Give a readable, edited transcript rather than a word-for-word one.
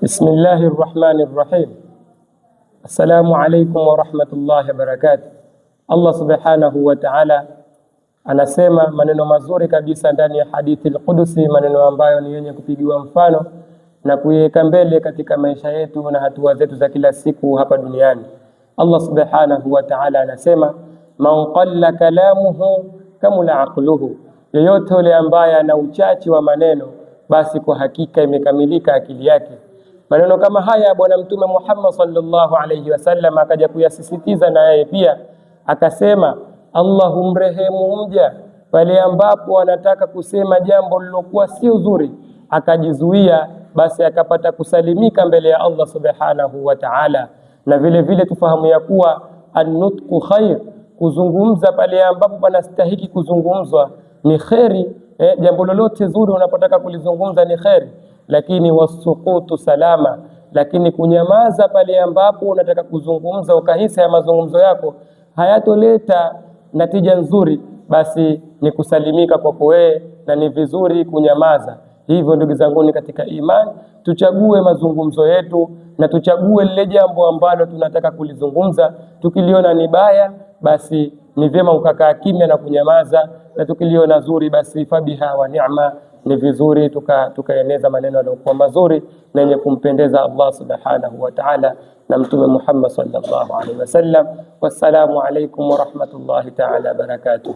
Bismillahir Rahmanir Rahim. Assalamu alaikum wa rahmatullahi wa barakatuh. Allah subhanahu wa ta'ala anasema maneno mazuri kabisa ndani ya hadithi al-Qudusi, maneno ambayo ni yenye kupigiwa mfano na kuiweka mbele katika maisha yetu na hatua zetu za kila siku hapa duniani. Allah subhanahu wa ta'ala anasema, man qalla kalamuhu kamula aqluhu, yeyote yule ambaye ana uchache wa maneno, basi kwa hakika imekamilika akili yake. Maneno kama haya Bwana Mtume Muhammad sallallahu alayhi wasallam akaja kuyasisitiza na yeye pia akasema, Allahum rehemu mja pale ambapo anataka kusema jambo lilokuwa sio zuri, akajizuia, basi akapata kusalimika mbele ya Allah subhanahu wa ta'ala. Na vile vile tufahamu ya kuwa an-nutqu khair, kuzungumza pale ambapo panastahiki kuzungumzwa ni kheri. Jambo lolote zuri unapotaka kulizungumza ni kheri, lakini wasukutu salama, lakini kunyamaza pale ambapo unataka kuzungumza ukahisi ya mazungumzo yako hayatoleta natija nzuri, basi ni kusalimika kwako wewe na ni vizuri kunyamaza. Hivyo ndugu zangu katika imani, tuchague mazungumzo yetu na tuchague lile jambo ambalo tunataka kulizungumza. Tukiliona ni baya, basi ni vyema ukakaa kimya na kunyamaza, na tukiliona zuri, basi fabiha wa ni'ma, ni vizuri tukaeneza maneno yaliyokuwa mazuri na yenye kumpendeza Allah subhanahu wa ta'ala na Mtume Muhammad sallallahu alaihi wasallam. Wassalamu alaikum wa rahmatullahi ta'ala barakatuh.